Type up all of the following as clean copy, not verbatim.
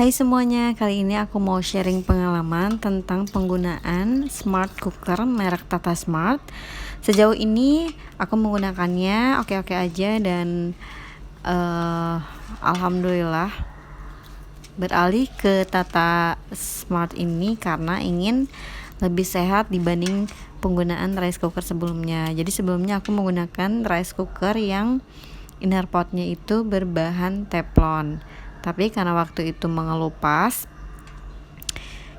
Hai semuanya, kali ini aku mau sharing pengalaman tentang penggunaan smart cooker merek Tata Smart. Sejauh ini aku menggunakannya oke-oke aja dan alhamdulillah beralih ke Tata Smart ini karena ingin lebih sehat dibanding penggunaan rice cooker sebelumnya. Jadi sebelumnya aku menggunakan rice cooker yang inner potnya itu berbahan teflon. Tapi karena waktu itu mengelupas,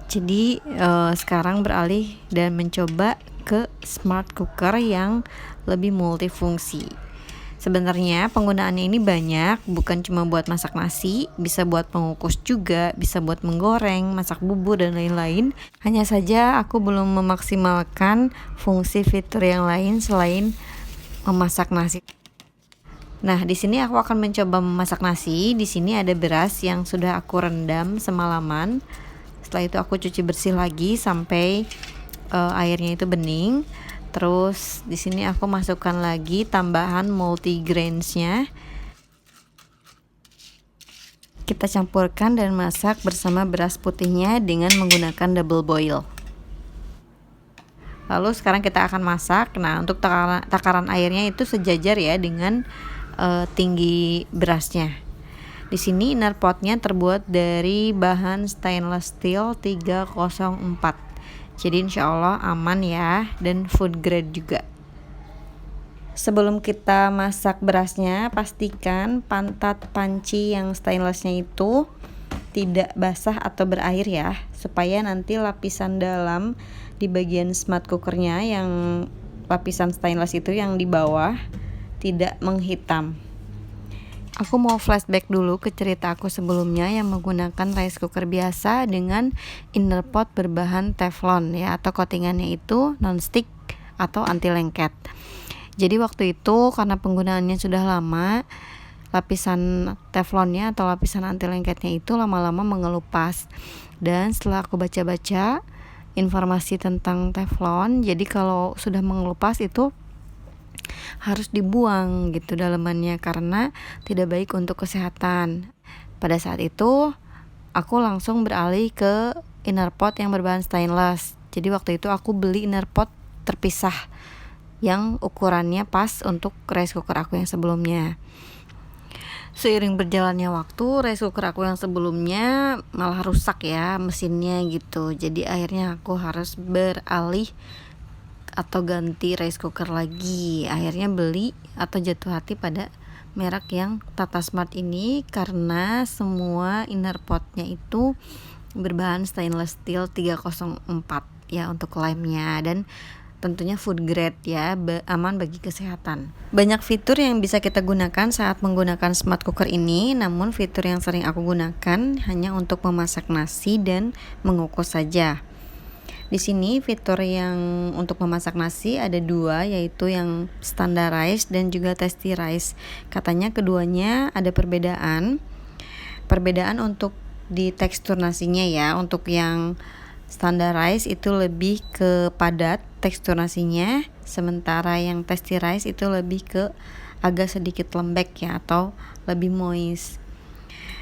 jadi sekarang beralih dan mencoba ke smart cooker yang lebih multifungsi. Sebenarnya penggunaannya ini banyak, bukan cuma buat masak nasi, bisa buat mengukus juga, bisa buat menggoreng, masak bubur dan lain-lain. Hanya saja aku belum memaksimalkan fungsi fitur yang lain selain memasak nasi. Nah, di sini aku akan mencoba memasak nasi. Di sini ada beras yang sudah aku rendam semalaman. Setelah itu aku cuci bersih lagi sampai airnya itu bening. Terus di sini aku masukkan lagi tambahan multigrainsnya. Kita campurkan dan masak bersama beras putihnya dengan menggunakan double boil. Lalu sekarang kita akan masak. Nah, untuk takaran airnya itu sejajar ya dengan tinggi berasnya. Di sini inner potnya terbuat dari bahan stainless steel 304. Jadi insya Allah aman ya, dan food grade juga. Sebelum kita masak berasnya, pastikan pantat panci yang stainlessnya itu tidak basah atau berair ya, supaya nanti lapisan dalam di bagian smart cookernya yang lapisan stainless itu yang di bawah tidak menghitam. Aku mau flashback dulu ke cerita aku sebelumnya yang menggunakan rice cooker biasa dengan inner pot berbahan teflon ya, atau coatingannya itu non-stick atau anti lengket. Jadi waktu itu karena penggunaannya sudah lama, lapisan teflonnya atau lapisan anti lengketnya itu lama-lama mengelupas. Dan setelah aku baca-baca informasi tentang teflon, jadi kalau sudah mengelupas itu harus dibuang gitu dalemannya karena tidak baik untuk kesehatan. Pada saat itu aku langsung beralih ke inner pot yang berbahan stainless. Jadi waktu itu aku beli inner pot terpisah yang ukurannya pas untuk rice cooker aku yang sebelumnya. Seiring berjalannya waktu, rice cooker aku yang sebelumnya malah rusak ya mesinnya gitu. Jadi akhirnya aku harus beralih atau ganti rice cooker lagi. Akhirnya beli atau jatuh hati pada merek yang Tata Smart ini karena semua inner potnya itu berbahan stainless steel 304 ya untuk lemnya, dan tentunya food grade ya, aman bagi kesehatan. Banyak fitur yang bisa kita gunakan saat menggunakan smart cooker ini, namun fitur yang sering aku gunakan hanya untuk memasak nasi dan mengukus saja. Di sini fitur yang untuk memasak nasi ada dua, yaitu yang standardized dan juga tasty rice. Katanya keduanya ada perbedaan untuk di tekstur nasinya ya. Untuk yang standardized itu lebih ke padat tekstur nasinya, sementara yang tasty rice itu lebih ke agak sedikit lembek ya, atau lebih moist.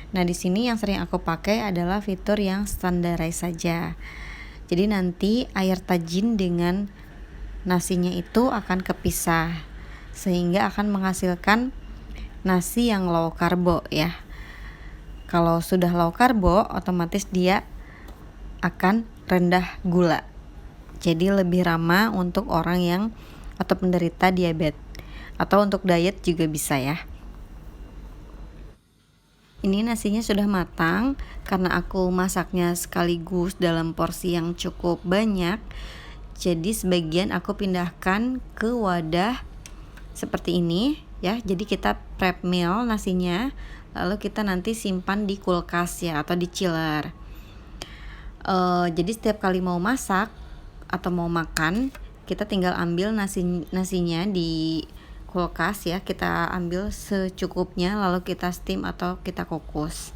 Nah, di sini yang sering aku pakai adalah fitur yang standardized saja. Jadi nanti air tajin dengan nasinya itu akan kepisah, sehingga akan menghasilkan nasi yang low karbo ya. Kalau sudah low karbo, otomatis dia akan rendah gula. Jadi lebih ramah untuk orang yang atau penderita diabetes, atau untuk diet juga bisa ya. Ini nasinya sudah matang karena aku masaknya sekaligus dalam porsi yang cukup banyak. Jadi sebagian aku pindahkan ke wadah seperti ini ya. Jadi kita prep meal nasinya, lalu kita nanti simpan di kulkas ya, atau di chiller. Jadi setiap kali mau masak atau mau makan, kita tinggal ambil nasinya di kulkas ya, kita ambil secukupnya lalu kita steam atau kita kukus.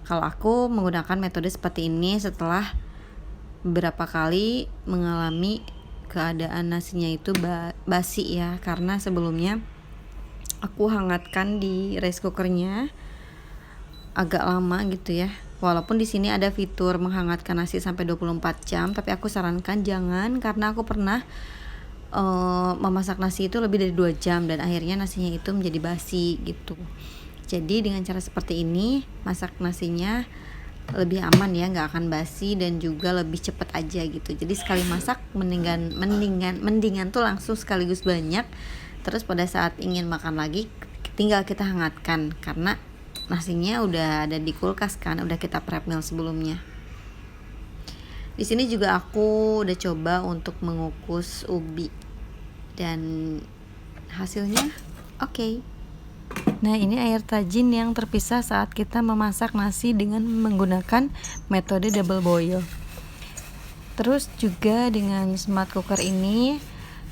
Kalau aku menggunakan metode seperti ini setelah beberapa kali mengalami keadaan nasinya itu basi ya, karena sebelumnya aku hangatkan di rice cookernya agak lama gitu ya, Walaupun di sini ada fitur menghangatkan nasi sampai 24 jam, tapi aku sarankan jangan, karena aku pernah memasak nasi itu lebih dari 2 jam dan akhirnya nasinya itu menjadi basi gitu. Jadi dengan cara seperti ini masak nasinya lebih aman ya, nggak akan basi dan juga lebih cepet aja gitu. Jadi sekali masak mendingan tuh langsung sekaligus banyak, terus pada saat ingin makan lagi tinggal kita hangatkan karena nasinya udah ada di kulkas kan, udah kita prep meal sebelumnya. Di sini juga aku udah coba untuk mengukus ubi dan hasilnya oke. Nah, ini air tajin yang terpisah saat kita memasak nasi dengan menggunakan metode double boil. Terus juga dengan smart cooker ini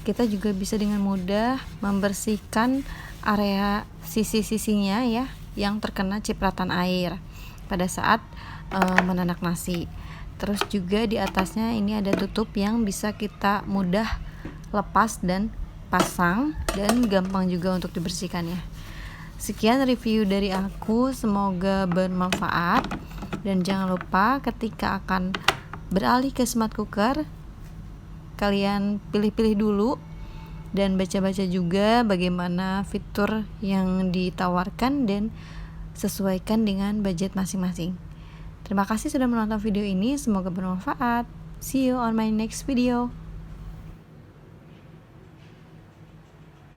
kita juga bisa dengan mudah membersihkan area sisi-sisinya ya yang terkena cipratan air pada saat menanak nasi. Terus juga di atasnya ini ada tutup yang bisa kita mudah lepas dan pasang dan gampang juga untuk dibersihkannya. Sekian review dari aku, semoga bermanfaat dan jangan lupa ketika akan beralih ke smart cooker kalian pilih-pilih dulu dan baca-baca juga bagaimana fitur yang ditawarkan dan sesuaikan dengan budget masing-masing. Terima kasih sudah menonton video ini, semoga bermanfaat. See you on my next video.